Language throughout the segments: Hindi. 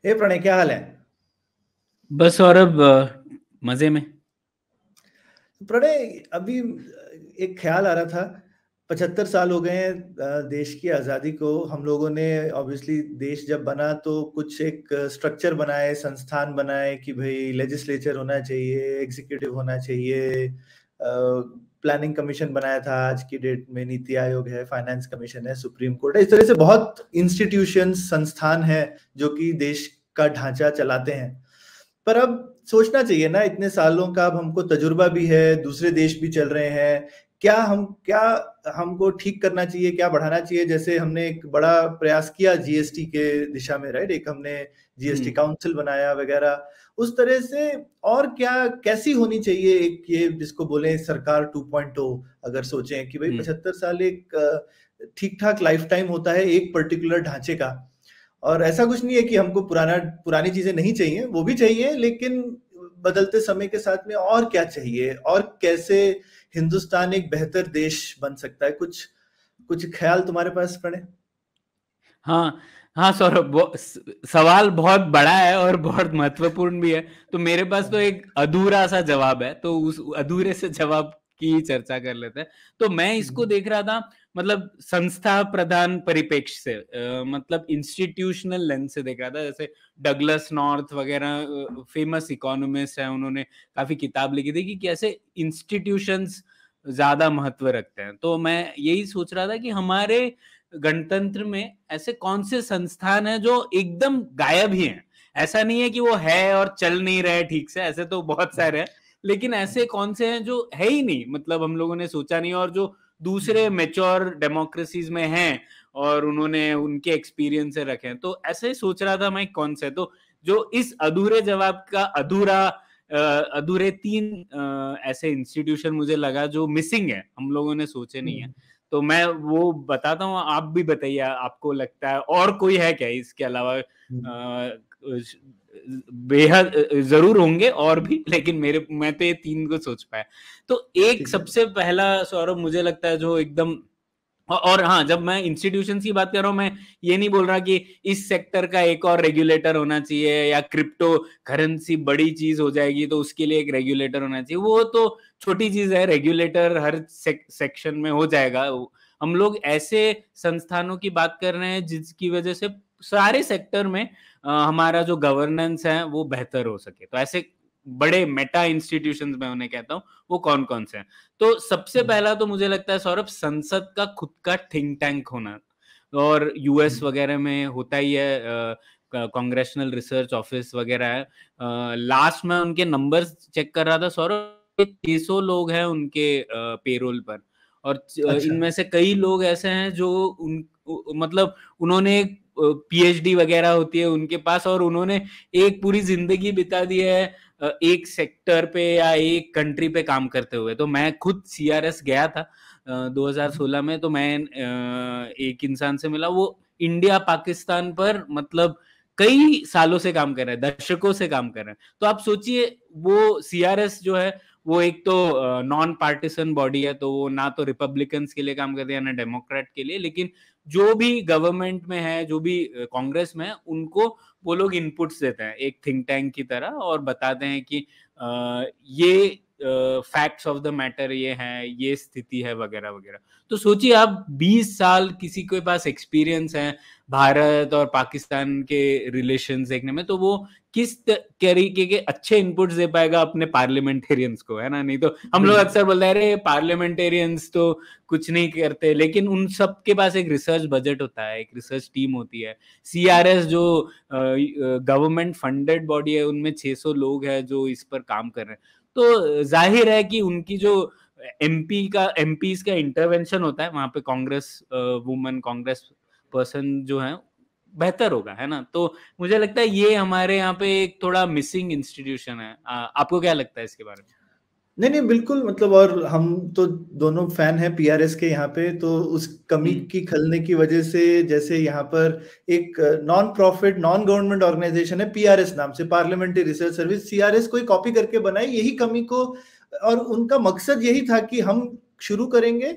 हे प्रणय, क्या हाल है? बस सौरभ, मजे में। प्रणय, अभी एक ख्याल आ रहा था। 75 साल हो गए हैं देश की आज़ादी को। हम लोगों ने ऑब्वियसली देश जब बना तो कुछ एक स्ट्रक्चर बनाए, संस्थान बनाए कि भाई लेजिस्लेचर होना चाहिए, एग्जीक्यूटिव होना चाहिए, प्लानिंग कमीशन बनाया था। आज की डेट में नीति आयोग है, फाइनेंस कमीशन है, सुप्रीम कोर्ट है। इस तरह से बहुत इंस्टीट्यूशन, संस्थान है जो कि देश का ढांचा चलाते हैं। पर अब सोचना चाहिए ना, इतने सालों का अब हमको तजुर्बा भी है, दूसरे देश भी चल रहे हैं। क्या हमको ठीक करना चाहिए, क्या बढ़ाना चाहिए? जैसे हमने एक बड़ा प्रयास किया जीएसटी के दिशा में, राइट? एक हमने जीएसटी हम्म। काउंसिल बनाया वगैरह, उस तरह से। और क्या, कैसी होनी चाहिए एक, ये जिसको बोले सरकार 2.0? अगर सोचें कि भाई हम्म। 75 साल एक ठीक ठाक लाइफ टाइम होता है एक पर्टिकुलर ढांचे का। और ऐसा कुछ नहीं है कि हमको पुरानी चीजें नहीं चाहिए, वो भी चाहिए, लेकिन बदलते समय के साथ में और क्या चाहिए, और कैसे हिंदुस्तान एक बेहतर देश बन सकता है? कुछ कुछ ख्याल तुम्हारे पास, प्रणय? हाँ, हाँ सौरभ, सवाल बहुत बड़ा है और बहुत महत्वपूर्ण भी है। तो मेरे पास तो एक अधूरा सा जवाब है, तो उस अधूरे से जवाब की ही चर्चा कर लेते हैं। तो मैं इसको देख रहा था, मतलब संस्था प्रधान परिप्रेक्ष्य से, मतलब इंस्टीट्यूशनल लेंस से देख रहा था। जैसे डगलस नॉर्थ वगैरह फेमस इकोनॉमिस्ट है, उन्होंने काफी किताब लिखी थी कि कैसे इंस्टीट्यूशंस ज्यादा महत्व रखते हैं। तो मैं यही सोच रहा था कि हमारे गणतंत्र में ऐसे कौन से संस्थान हैं जो एकदम गायब ही हैं। ऐसा नहीं है कि वो है और चल नहीं रहे ठीक से, ऐसे तो बहुत सारे हैं। लेकिन ऐसे कौन से हैं जो है ही नहीं, मतलब हम लोगों ने सोचा नहीं, और जो दूसरे मेच्योर डेमोक्रेसीज में हैं और उन्होंने उनके एक्सपीरियंस से रखे हैं। तो ऐसे ही सोच रहा था मैं कौन से, तो जो इस अधूरे जवाब का अधूरे तीन ऐसे इंस्टीट्यूशन मुझे लगा जो मिसिंग है, हम लोगों ने सोचे नहीं है। तो मैं वो बताता हूँ, आप भी बताइए आपको लगता है और कोई है क्या इसके अलावा? बेहद जरूर होंगे और भी, लेकिन मैं तो ये तीन को सोच पाया। तो एक ठीक है। सबसे पहला सौरभ मुझे लगता है जो एकदम, और हाँ, जब मैं इंस्टीट्यूशन की बात कर रहा हूँ, मैं ये नहीं बोल रहा कि इस सेक्टर का एक और रेगुलेटर होना चाहिए या क्रिप्टो करेंसी बड़ी चीज हो जाएगी तो उसके लिए एक रेगुलेटर होना चाहिए। वो तो छोटी चीज है, रेगुलेटर हर सेक्शन में हो जाएगा। हम लोग ऐसे संस्थानों की बात कर रहे हैं जिसकी वजह से सारे सेक्टर में हमारा जो गवर्नेंस है वो बेहतर हो सके। तो ऐसे बड़े मेटा इंस्टीट्यूशंस में उन्हें कहता हूँ, वो कौन कौन से हैं? तो सबसे पहला तो मुझे लगता है सौरभ, संसद का खुद का थिंक टैंक होना। और यूएस वगैरह में होता ही है, कांग्रेशनल रिसर्च ऑफिस वगैरह है। लास्ट में उनके नंबर्स चेक कर रहा था सौरभ, 600 लोग हैं उनके पेरोल पर। और अच्छा। इनमें से कई लोग ऐसे हैं जो मतलब उन्होंने पीएचडी वगैरह होती है उनके पास, और उन्होंने एक पूरी जिंदगी बिता दी है एक सेक्टर पे या एक कंट्री पे काम करते हुए। तो मैं खुद सीआरएस गया था 2016 में। तो मैं एक इंसान से मिला, वो इंडिया पाकिस्तान पर मतलब कई सालों से काम कर रहे हैं, दशकों से काम कर रहे हैं। तो आप सोचिए, वो सीआरएस जो है वो एक तो नॉन पार्टीसन बॉडी है, तो वो ना तो रिपब्लिकन्स के लिए काम करती है ना डेमोक्रेट के लिए, लेकिन जो भी गवर्नमेंट में है, जो भी कांग्रेस में है, उनको वो लोग इनपुट्स देते हैं एक थिंक टैंक की तरह, और बताते हैं कि ये फैक्ट्स ऑफ द मैटर ये हैं, ये स्थिति है वगैरह वगैरह। तो सोचिए आप, 20 साल किसी के पास एक्सपीरियंस है भारत और पाकिस्तान के रिलेशंस देखने में, तो वो किस तरीके के अच्छे इनपुट्स दे पाएगा अपने पार्लियामेंटेरियंस को, है ना? नहीं तो हम लोग बिल्कुल। अक्सर बोलते हैं अरे पार्लियामेंटेरियंस तो कुछ नहीं करते, लेकिन उन सब के पास एक रिसर्च बजट होता है, एक रिसर्च टीम होती है। सीआरएस जो गवर्नमेंट फंडेड बॉडी है, उनमें 600 लोग हैं जो इस पर काम कर रहे हैं। तो जाहिर है कि उनकी जो एमपीज का इंटरवेंशन होता है वहां पे, कांग्रेस वुमन, कांग्रेस पर्सन जो है, बेहतर होगा, है ना? तो मुझे लगता है ये हमारे यहाँ पे एक थोड़ा मिसिंग इंस्टीट्यूशन है। आपको क्या लगता है इसके बारे में? नहीं नहीं, बिल्कुल, मतलब और हम तो दोनों फैन हैं पीआरएस के यहाँ पे। तो उस कमी हम्म। की खलने की वजह से, जैसे यहाँ पर एक non profit non government organisation है पीआरएस नाम से, पार्लियामेंट्री रिसर्च सर्विस, सीआरएस कोई कॉपी करके बनाई यही कमी को। और उनका मकसद यही था कि हम शुरू करेंगे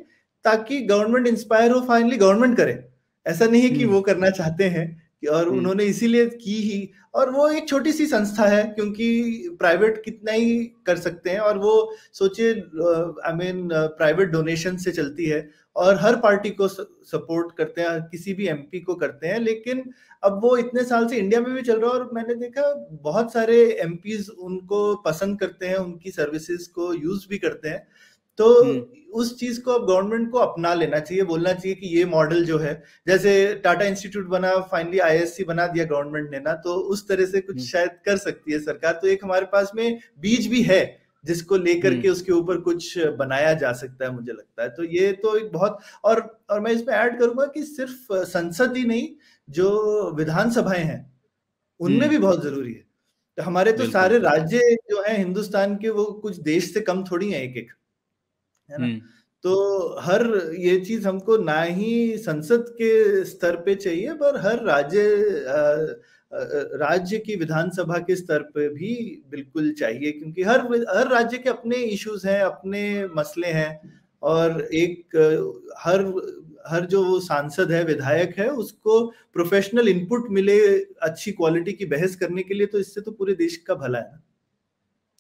ताकि गवर्नमेंट इंस्पायर हो, फाइनली गवर्नमेंट करे। ऐसा नहीं है कि हम्म। वो करना चाहते हैं और उन्होंने इसीलिए की ही। और वो एक छोटी सी संस्था है, क्योंकि प्राइवेट कितना ही कर सकते हैं, और वो सोचिए आई मीन प्राइवेट डोनेशन से चलती है, और हर पार्टी को सपोर्ट करते हैं, किसी भी एमपी को करते हैं। लेकिन अब वो इतने साल से इंडिया में भी चल रहा है, और मैंने देखा बहुत सारे एमपीज उनको पसंद करते हैं, उनकी सर्विसेज को यूज भी करते हैं। तो उस चीज को अब गवर्नमेंट को अपना लेना चाहिए, बोलना चाहिए कि ये मॉडल जो है, जैसे टाटा इंस्टीट्यूट बना, फाइनली आईएससी बना दिया गवर्नमेंट ने ना, तो उस तरह से कुछ शायद कर सकती है सरकार। तो एक हमारे पास में बीज भी है जिसको लेकर के उसके ऊपर कुछ बनाया जा सकता है, मुझे लगता है। तो ये तो एक बहुत, और मैं इसमें ऐड करूंगा कि सिर्फ संसद ही नहीं, जो विधानसभाएं हैं उनमें भी बहुत जरूरी है। तो हमारे तो सारे राज्य जो है हिंदुस्तान के, वो कुछ देश से कम थोड़ी है एक एक, है ना। तो हर ये चीज हमको ना ही संसद के स्तर पे चाहिए, पर हर राज्य की विधानसभा के स्तर पे भी बिल्कुल चाहिए, क्योंकि हर राज्य के अपने इश्यूज हैं, अपने मसले हैं। और एक हर जो वो सांसद है, विधायक है, उसको प्रोफेशनल इनपुट मिले अच्छी क्वालिटी की बहस करने के लिए, तो इससे तो पूरे देश का भला है।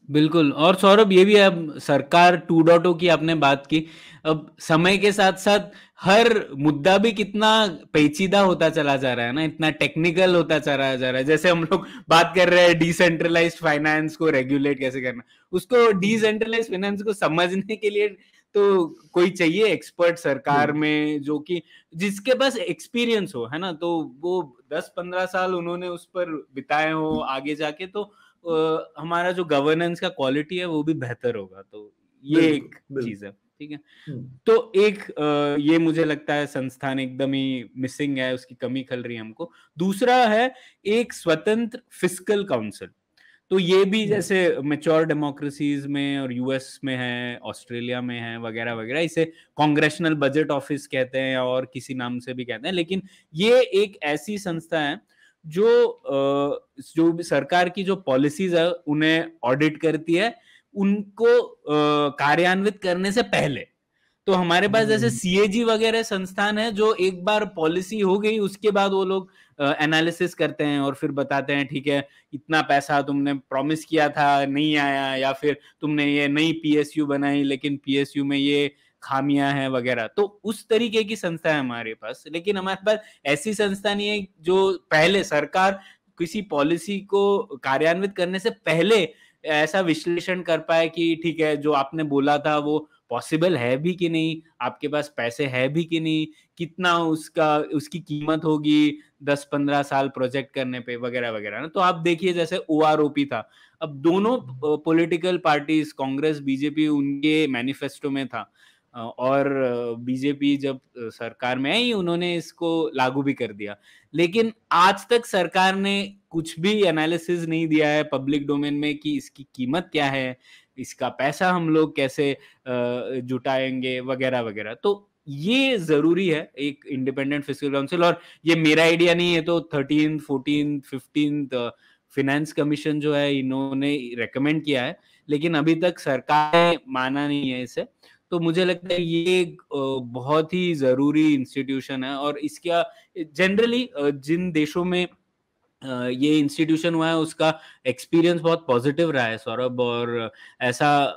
बिल्कुल। और सौरभ, ये भी अब सरकार 2.0 की आपने बात की, अब समय के साथ साथ हर मुद्दा भी कितना पेचीदा होता चला जा रहा है ना, इतना टेक्निकल होता चला जा रहा है। जैसे हम लोग बात कर रहे हैं डिसेंट्रलाइज्ड फाइनेंस को रेगुलेट कैसे करना, उसको डिसेंट्रलाइज्ड फाइनेंस को समझने के लिए तो कोई चाहिए एक्सपर्ट सरकार में, जो कि जिसके पास एक्सपीरियंस हो, है ना। तो वो 10-15 साल उन्होंने उस पर बिताए हो, आगे जाके तो हमारा जो गवर्नेंस का क्वालिटी है वो भी बेहतर होगा। तो ये एक चीज है, ठीक है। तो एक ये मुझे लगता है संस्थान एकदम ही मिसिंग है, उसकी कमी खल रही है हमको। दूसरा है एक स्वतंत्र फिस्कल काउंसिल। तो ये भी जैसे मैच्योर डेमोक्रेसीज में और यूएस में है, ऑस्ट्रेलिया में है, वगैरह वगैरह, इसे कांग्रेशनल बजट ऑफिस कहते हैं और किसी नाम से भी कहते हैं। लेकिन ये एक ऐसी संस्था है जो भी सरकार की जो पॉलिसीज है उन्हें ऑडिट करती है, उनको कार्यान्वित करने से पहले। तो हमारे पास जैसे सीएजी वगैरह संस्थान है, जो एक बार पॉलिसी हो गई उसके बाद वो लोग एनालिसिस करते हैं और फिर बताते हैं ठीक है, इतना पैसा तुमने प्रॉमिस किया था नहीं आया, या फिर तुमने ये नई पीएसयू बनाई लेकिन पीएसयू में ये खामियां हैं वगैरह। तो उस तरीके की संस्था है हमारे पास। लेकिन हमारे पास ऐसी संस्था नहीं है जो पहले सरकार किसी पॉलिसी को कार्यान्वित करने से पहले ऐसा विश्लेषण कर पाए कि ठीक है, जो आपने बोला था वो पॉसिबल है भी कि नहीं, आपके पास पैसे है भी कि नहीं, कितना उसकी कीमत होगी 10-15 साल प्रोजेक्ट करने पे, वगैरह वगैरह ना। तो आप देखिए जैसे ओआरओपी था, अब दोनों पॉलिटिकल पार्टीज कांग्रेस बीजेपी उनके मैनिफेस्टो में था, और बीजेपी जब सरकार में आई उन्होंने इसको लागू भी कर दिया। लेकिन आज तक सरकार ने कुछ भी एनालिसिस नहीं दिया है पब्लिक डोमेन में कि इसकी कीमत क्या है, इसका पैसा हम लोग कैसे जुटाएंगे, वगैरह वगैरह। तो ये जरूरी है एक इंडिपेंडेंट फिस्कल काउंसिल। और ये मेरा आइडिया नहीं है, तो 13, 14, 15 फिनेंस कमीशन जो है इन्होंने रेकमेंड किया है, लेकिन अभी तक सरकार ने माना नहीं है इसे। तो मुझे लगता है ये एक बहुत ही जरूरी इंस्टीट्यूशन है। और इसका जनरली जिन देशों में ये इंस्टीट्यूशन हुआ है उसका एक्सपीरियंस बहुत पॉजिटिव रहा है सौरभ। और ऐसा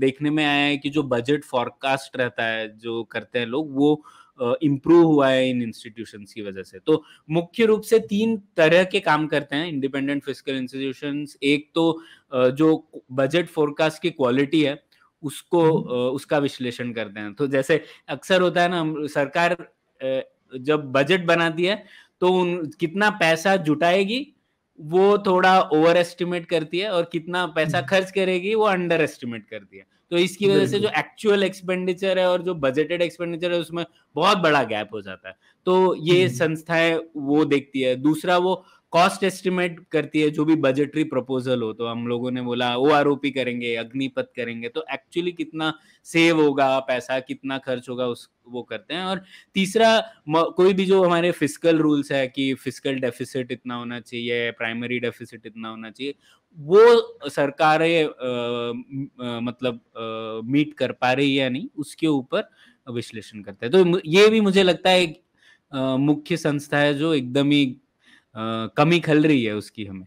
देखने में आया है कि जो बजट फॉरकास्ट रहता है जो करते हैं लोग, वो इम्प्रूव हुआ है इन इंस्टीट्यूशंस की वजह से। तो मुख्य रूप से 3 तरह के काम करते हैं इंडिपेंडेंट फिस्कल इंस्टीट्यूशंस। एक तो जो बजट फोरकास्ट की क्वालिटी है उसको उसका विश्लेषण करते हैं। तो जैसे अक्सर होता है ना, सरकार जब बजट बनाती है तो कितना पैसा जुटाएगी वो थोड़ा ओवर एस्टिमेट करती है, और कितना पैसा खर्च करेगी वो अंडर एस्टिमेट करती है। तो इसकी वजह से जो एक्चुअल एक्सपेंडिचर है और जो बजटेड एक्सपेंडिचर है उसमें बहुत बड़ा गैप हो जाता है। तो ये संस्थाएं वो देखती है। दूसरा, वो कॉस्ट एस्टिमेट करती है जो भी बजटरी प्रपोजल हो। तो हम लोगों ने बोला ओआरओपी करेंगे, अग्निपथ करेंगे, तो एक्चुअली कितना सेव होगा पैसा, कितना खर्च होगा, उस वो करते हैं। और तीसरा, कोई भी जो हमारे फिस्कल रूल्स है कि फिस्कल डेफिसिट इतना होना चाहिए, प्राइमरी डेफिसिट इतना होना चाहिए, वो सरकारें मतलब मीट कर पा रही है या नहीं, उसके ऊपर विश्लेषण करते हैं। तो ये भी मुझे लगता है मुख्य संस्था है जो एकदम ही कमी खल रही है उसकी हमें।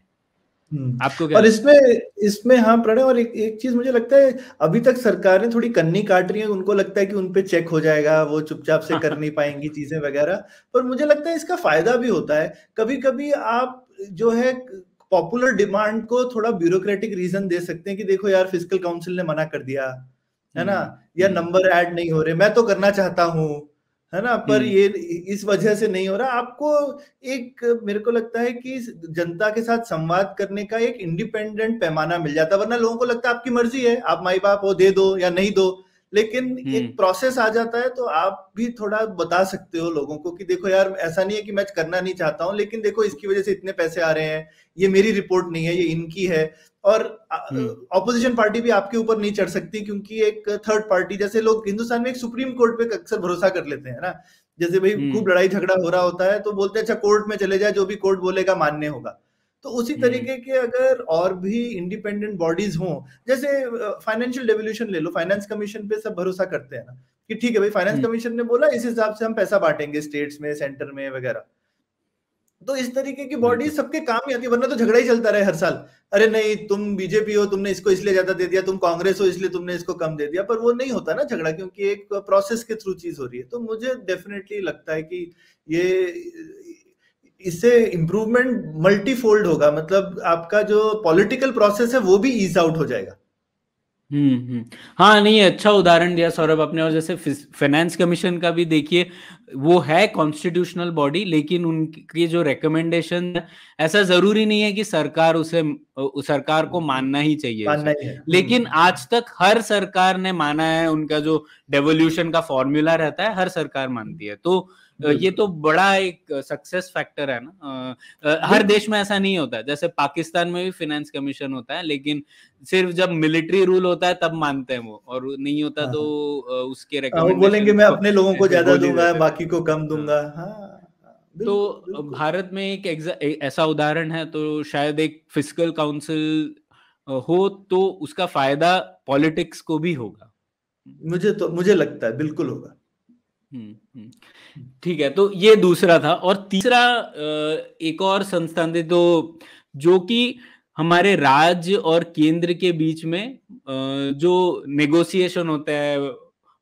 आपको क्या और इसमें हाँ प्रणय, और एक चीज मुझे लगता है अभी तक सरकारें थोड़ी कन्नी काट रही है, उनको लगता है कि उन पे चेक हो जाएगा, वो चुपचाप से कर नहीं पाएंगी चीजें वगैरह। पर मुझे लगता है इसका फायदा भी होता है। कभी कभी आप जो है पॉपुलर डिमांड को थोड़ा ब्यूरोक्रेटिक रीजन दे सकते हैं कि देखो यार फिस्कल काउंसिल ने मना कर दिया है ना, या नंबर ऐड नहीं हो रहे, मैं तो करना चाहता हूँ है ना, पर ये इस वजह से नहीं हो रहा। आपको एक, मेरे को लगता है कि जनता के साथ संवाद करने का एक इंडिपेंडेंट पैमाना मिल जाता है। वरना लोगों को लगता है आपकी मर्जी है, आप माई बाप हो, दे दो या नहीं दो। लेकिन एक प्रोसेस आ जाता है तो आप भी थोड़ा बता सकते हो लोगों को कि देखो यार ऐसा नहीं है कि मैं करना नहीं चाहता हूँ, लेकिन देखो इसकी वजह से इतने पैसे आ रहे हैं, ये मेरी रिपोर्ट नहीं है, ये इनकी है। और ऑपोजिशन पार्टी भी आपके ऊपर नहीं चढ़ सकती, क्योंकि एक थर्ड पार्टी, जैसे लोग हिंदुस्तान में एक सुप्रीम कोर्ट पे अक्सर भरोसा कर लेते हैं ना, जैसे भाई खूब लड़ाई झगड़ा हो रहा होता है तो बोलते हैं अच्छा कोर्ट में चले जाए, जो भी कोर्ट बोलेगा मान्य होगा। तो उसी तरीके के अगर और भी इंडिपेंडेंट बॉडीज हों, जैसे फाइनेंशियल डेवल्यूशन ले लो, फाइनेंस कमीशन पे सब भरोसा करते हैं ना कि ठीक है भाई फाइनेंस कमीशन ने बोला, इस हिसाब से हम पैसा बांटेंगे स्टेट्स में, सेंटर में वगैरह। तो इस तरीके की बॉडी सबके काम ही आती है, वरना तो झगड़ा ही चलता रहे हर साल। अरे नहीं तुम बीजेपी हो, तुमने इसको इसलिए ज्यादा दे दिया, तुम कांग्रेस हो इसलिए तुमने इसको कम दे दिया, पर वो नहीं होता ना झगड़ा, क्योंकि एक प्रोसेस के थ्रू चीज हो रही है। तो मुझे डेफिनेटली लगता है कि ये इससे इम्प्रूवमेंट मल्टीफोल्ड होगा, मतलब आपका जो पॉलिटिकल प्रोसेस है वो भी ईज आउट हो जाएगा। हाँ नहीं, अच्छा उदाहरण दिया सौरभ आपने। और जैसे फाइनेंस कमीशन का भी देखिए, वो है कॉन्स्टिट्यूशनल बॉडी, लेकिन उनकी जो रिकमेंडेशन है, ऐसा जरूरी नहीं है कि सरकार को मानना ही चाहिए उसे। लेकिन आज तक हर सरकार ने माना है, उनका जो डेवोल्यूशन का फॉर्मूला रहता है हर सरकार मानती है। तो ये तो बड़ा एक सक्सेस फैक्टर है ना। हर देश में ऐसा नहीं होता है, जैसे पाकिस्तान में भी फाइनेंस कमीशन होता है, लेकिन सिर्फ जब मिलिट्री रूल होता है तब मानते हैं वो, और नहीं होता तो उसके वो बोलेंगे मैं अपने लोगों को ज्यादा दूंगा, बाकी को कम दूंगा। तो भारत में एक ऐसा उदाहरण है, तो शायद एक फिस्कल काउंसिल हो तो उसका फायदा पॉलिटिक्स को भी होगा। मुझे लगता है बिल्कुल होगा। ठीक है, तो ये दूसरा था। और तीसरा एक और संस्थान थे, तो जो कि हमारे राज्य और केंद्र के बीच में जो नेगोशिएशन होता है,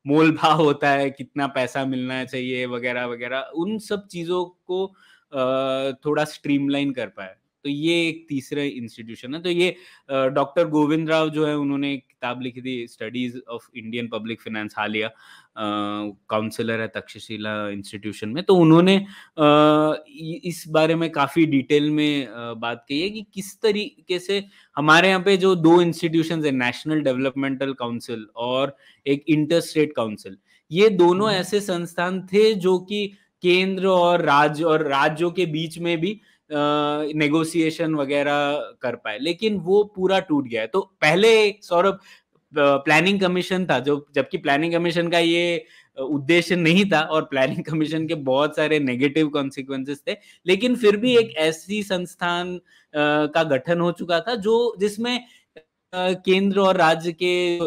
मोल भाव होता है, कितना पैसा मिलना चाहिए वगैरह वगैरह, उन सब चीजों को थोड़ा स्ट्रीमलाइन कर पाए। तो ये एक तीसरा इंस्टीट्यूशन है। तो ये डॉक्टर गोविंद राव जो है, उन्होंने एक किताब लिखी थी, studies of Indian public finance, हालिया काउंसलर है तक्षशिला इंस्टीट्यूशन में। तो उन्होंने इस बारे में काफी डिटेल में बात की है कि किस तरीके से हमारे यहाँ पे जो दो इंस्टीट्यूशन है, नेशनल डेवलपमेंटल काउंसिल और एक इंटर स्टेट काउंसिल, ये दोनों ऐसे संस्थान थे जो कि केंद्र और राज्यों के बीच में भी नेगोशिएशन वगैरह कर पाए, लेकिन वो पूरा टूट गया है। तो पहले सौरभ प्लानिंग कमीशन था, जो जबकि प्लानिंग कमीशन का ये उद्देश्य नहीं था, और प्लानिंग कमीशन के बहुत सारे नेगेटिव कॉन्सिक्वेंसेस थे, लेकिन फिर भी एक ऐसी संस्थान का गठन हो चुका था जो जिसमें केंद्र और राज्य के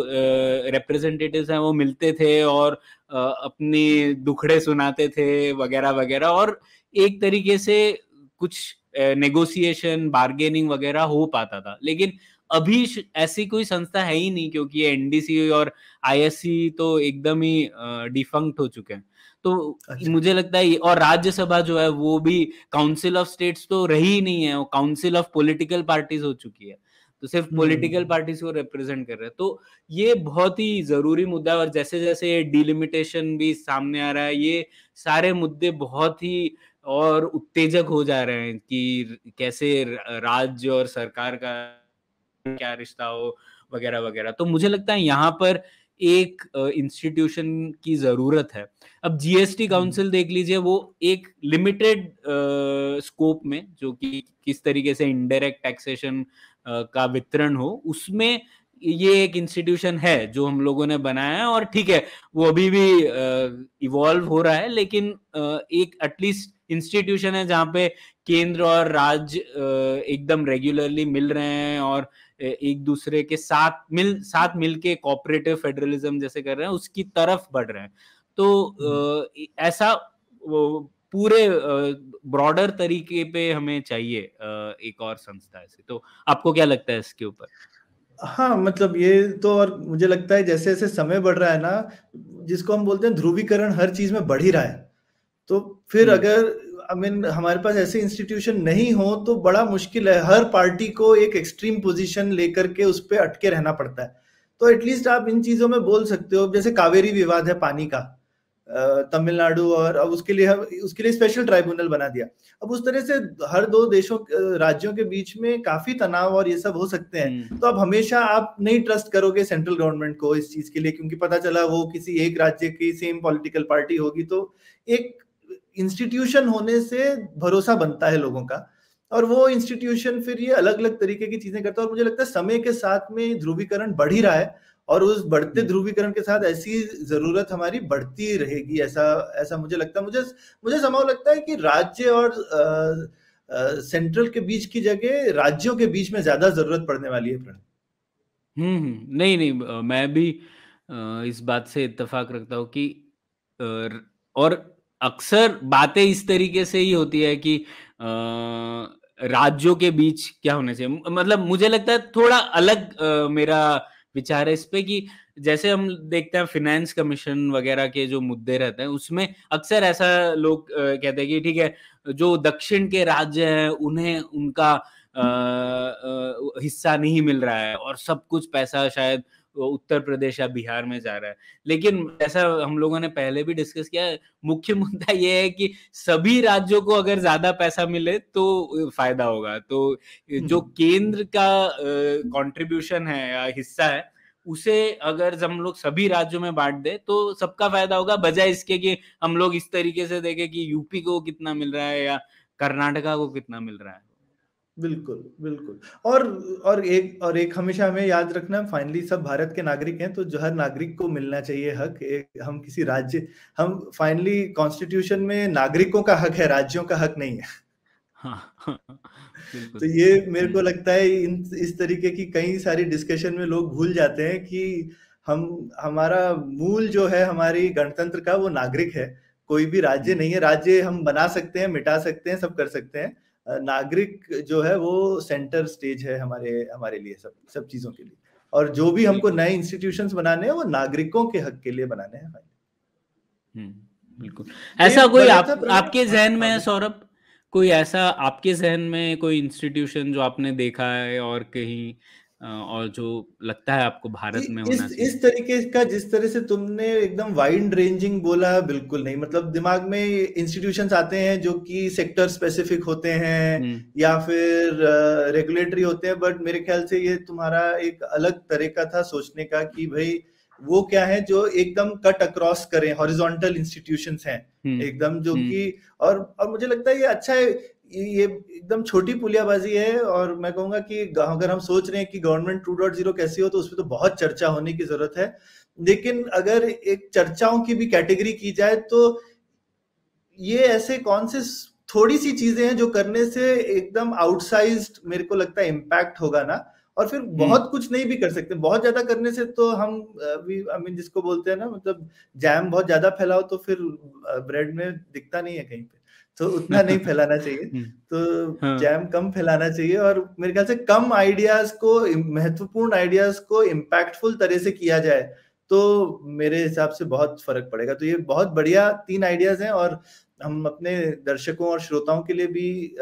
रिप्रेजेंटेटिव्स हैं वो मिलते थे और अपनी दुखड़े सुनाते थे वगैरह वगैरह, और एक तरीके से कुछ नेगोशिएशन, बार्गेनिंग वगैरह हो पाता था। लेकिन अभी ऐसी कोई संस्था है ही नहीं, क्योंकि एनडीसी और आईएससी तो एकदम ही डिफंक्ट हो चुके हैं। तो मुझे लगता है, और राज्यसभा जो है वो भी काउंसिल ऑफ स्टेट्स तो रही ही नहीं है, वो काउंसिल ऑफ पॉलिटिकल पार्टीज हो चुकी है, तो सिर्फ पॉलिटिकल पार्टीज को रिप्रेजेंट कर रहे हैं। तो ये बहुत ही जरूरी मुद्दा है, और जैसे जैसे डिलिमिटेशन भी सामने आ रहा है, ये सारे मुद्दे बहुत ही और उत्तेजक हो जा रहे हैं कि कैसे राज्य और सरकार का क्या रिश्ता हो वगैरह वगैरह। तो मुझे लगता है यहाँ पर एक इंस्टीट्यूशन की जरूरत है। अब जीएसटी काउंसिल देख लीजिए, वो एक लिमिटेड स्कोप में, जो कि किस तरीके से इनडायरेक्ट टैक्सेशन का वितरण हो, उसमें ये एक इंस्टीट्यूशन है जो हम लोगों ने बनाया है। और ठीक है, वो अभी भी इवॉल्व हो रहा है, लेकिन एक एटलीस्ट इंस्टीट्यूशन है जहाँ पे केंद्र और राज्य एकदम रेगुलरली मिल रहे हैं और एक दूसरे के साथ मिल के कोऑपरेटिव फेडरलिज्म जैसे कर रहे हैं, उसकी तरफ बढ़ रहे हैं। तो ऐसा पूरे ब्रॉडर तरीके पे हमें चाहिए एक और संस्था ऐसे। तो आपको क्या लगता है इसके ऊपर? हाँ, मतलब ये तो, और मुझे लगता है जैसे-जैसे समय बढ़ रहा है ना, जिसको हम बोलते हैं ध्रुवीकरण हर चीज़ में बढ़ ही रहा है। तो फिर अगर हमारे पास ऐसे इंस्टीट्यूशन नहीं हो तो बड़ा मुश्किल है। हर पार्टी को एक एक्सट्रीम पोजीशन लेकर के उस पे अटके रहना पड़ता है। तो एटलीस्ट आप इन चीज़ों में बोल सकते हो, जैसे कावेरी विवाद है पानी का, तमिलनाडु, और अब उसके लिए स्पेशल ट्राइब्यूनल बना दिया। अब उस तरह से हर 2 देशों राज्यों के बीच में काफ़ी तनाव और ये सब हो सकते हैं। तो अब हमेशा आप नहीं ट्रस्ट करोगे सेंट्रल गवर्नमेंट को इस चीज़ के लिए, क्योंकि पता चला वो किसी एक राज्य की सेम पॉलिटिकल पार्टी होगी। तो एक इंस्टीट्यूशन होने से भरोसा बनता है लोगों का, और वो इंस्टीट्यूशन फिर ये अलग-अलग तरीके की चीज़ें करता है। और मुझे लगता है समय के साथ में ध्रुवीकरण बढ़ ही रहा है, और उस बढ़ते ध्रुवीकरण के साथ ऐसी ज़रूरत हमारी बढ़ती रहेगी, ऐसा मुझे लगता है। मुझे संभव लगता है कि राज्य और सेंट्रल के बीच की जगह राज्यों के बीच में ज़्यादा ज़रूरत पड़ने वाली है प्रणय। नहीं, मैं भी इस बात से इत्तेफ़ाक रखता हूँ कि और अक्सर बातें इस तरीके से ही होती है कि राज्यों के बीच क्या होना चाहिए। मतलब मुझे लगता है थोड़ा अलग मेरा विचार है इस पे कि जैसे हम देखते हैं फाइनेंस कमीशन वगैरह के जो मुद्दे रहते हैं, उसमें अक्सर ऐसा लोग कहते हैं कि ठीक है, जो दक्षिण के राज्य हैं उन्हें उनका हिस्सा नहीं मिल रहा है और सब कुछ पैसा शायद उत्तर प्रदेश या बिहार में जा रहा है। लेकिन ऐसा हम लोगों ने पहले भी डिस्कस किया है, मुख्य मुद्दा ये है कि सभी राज्यों को अगर ज़्यादा पैसा मिले तो फ़ायदा होगा। तो जो केंद्र का कंट्रीब्यूशन है या हिस्सा है, उसे अगर हम लोग सभी राज्यों में बाँट दें तो सबका फ़ायदा होगा, बजाय इसके कि हम लोग इस तरीके से देखें कि यूपी को कितना मिल रहा है या कर्नाटका को कितना मिल रहा है। बिल्कुल, बिल्कुल। और एक हमेशा हमें याद रखना, फाइनली सब भारत के नागरिक हैं, तो जो हर नागरिक को मिलना चाहिए हक। हम फाइनली कॉन्स्टिट्यूशन में नागरिकों का हक है, राज्यों का हक नहीं है। हाँ, बिल्कुल। तो ये मेरे को लगता है इस तरीके की कई सारी डिस्कशन में लोग भूल जाते हैं कि हमारा मूल जो है हमारी गणतंत्र का, वो नागरिक है, कोई भी राज्य नहीं है। राज्य हम बना सकते हैं, मिटा सकते हैं, सब कर सकते हैं। नागरिक जो है वो सेंटर स्टेज है हमारे लिए, सब चीजों के लिए। और जो भी हमको नए इंस्टीट्यूशंस बनाने हैं वो नागरिकों के हक के लिए बनाने हैं। बिल्कुल। ऐसा कोई आपके जहन में है सौरभ, कोई ऐसा आपके जहन में कोई इंस्टीट्यूशन जो आपने देखा है और कहीं और जो लगता है आपको भारत में होना चाहिए? इस तरीके का, जिस तरह से तुमने एकदम वाइड रेंजिंग बोला, बिल्कुल नहीं। मतलब दिमाग में इंस्टीट्यूशंस आते हैं जो कि सेक्टर स्पेसिफिक होते हैं या फिर रेगुलेटरी होते हैं, बट मेरे ख्याल से ये तुम्हारा एक अलग तरीका था सोचने का कि भाई वो क्या है जो एकदम कट अक्रॉस करें, हॉरिजॉन्टल इंस्टीट्यूशंस हैं एकदम, जो कि और मुझे लगता है ये अच्छा है। ये एकदम छोटी पुलियाबाजी है, और मैं कहूंगा कि अगर हम सोच रहे हैं कि गवर्नमेंट 2.0 कैसी हो, तो उसमें तो बहुत चर्चा होने की जरूरत है। लेकिन अगर एक चर्चाओं की भी कैटेगरी की जाए तो ये ऐसे कौन से थोड़ी सी चीजें हैं जो करने से एकदम आउटसाइज्ड मेरे को लगता है इम्पैक्ट होगा ना, और फिर बहुत कुछ नहीं भी कर सकते। बहुत ज्यादा करने से तो हम भी जिसको बोलते हैं ना, मतलब जैम बहुत ज्यादा फैलाओ तो फिर ब्रेड में दिखता नहीं है कहीं पे, तो उतना नहीं फैलाना चाहिए। तो जैम कम फैलाना चाहिए, और मेरे ख्याल से कम आइडियाज को, महत्वपूर्ण आइडियाज को इम्पैक्टफुल तरह से किया जाए तो मेरे हिसाब से बहुत फर्क पड़ेगा। तो ये बहुत बढ़िया 3 आइडियाज हैं, और हम अपने दर्शकों और श्रोताओं के लिए भी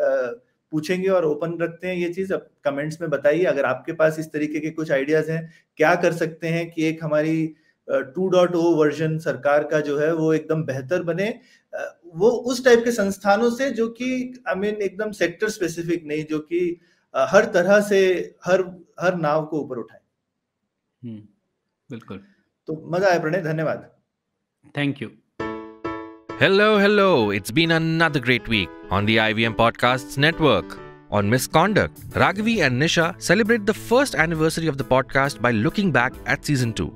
पूछेंगे और ओपन रखते हैं ये चीज। अब कमेंट्स में बताइए अगर आपके पास इस तरीके के कुछ आइडियाज हैं, क्या कर सकते हैं कि एक हमारी 2.0 वर्जन सरकार का जो है वो एकदम बेहतर बने, वो उस टाइप के संस्थानों से जो कि एकदम सेक्टर स्पेसिफिक नहीं, जो कि हर तरह से हर नाव को ऊपर उठाए। बिल्कुल। तो मजा आया प्रणय, धन्यवाद। Thank you. Hello. It's been another great week on the IVM Podcasts Network. On Misconduct, Raghavi and Nisha celebrate the first anniversary of the podcast by looking back at Season 2.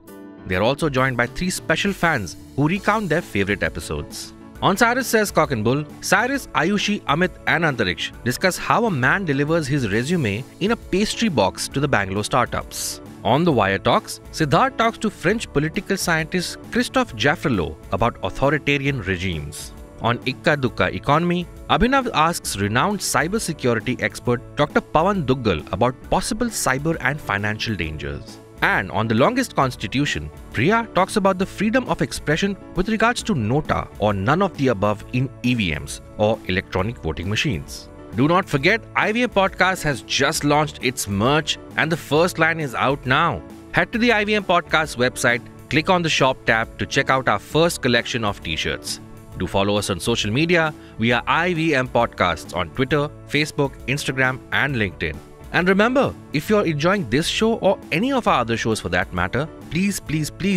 They are also joined by 3 special fans who recount their favorite episodes. On Cyrus Says Cock and Bull, Cyrus, Ayushi, Amit and Antariksh discuss how a man delivers his resume in a pastry box to the Bangalore startups. On The Wire Talks, Siddharth talks to French political scientist Christophe Jaffrelot about authoritarian regimes. On Ikka Dukka Economy, Abhinav asks renowned cybersecurity expert Dr. Pawan Duggal about possible cyber and financial dangers. And on The Longest Constitution, Priya talks about the freedom of expression with regards to nota or none of the above in EVMs or electronic voting machines. Do not forget, IVM Podcast has just launched its merch and the first line is out now. Head to the IVM Podcast website, click on the shop tab to check out our first collection of t-shirts. Do follow us on social media. We are IVM Podcasts on Twitter, Facebook, Instagram, and LinkedIn. And remember, if you're enjoying this show or any of our other shows for that matter, please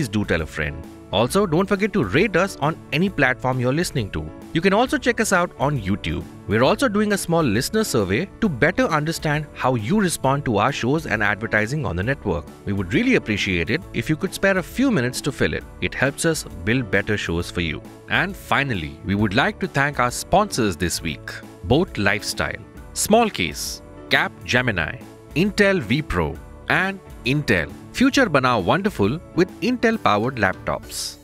do tell a friend. Also, don't forget to rate us on any platform you're listening to. You can also check us out on YouTube. We're also doing a small listener survey to better understand how you respond to our shows and advertising on the network. We would really appreciate it if you could spare a few minutes to fill it. It helps us build better shows for you. And finally, we would like to thank our sponsors this week: Boat Lifestyle, Small Case, Cap Gemini, Intel vPro, and Intel. Future Banao Wonderful with Intel-powered laptops.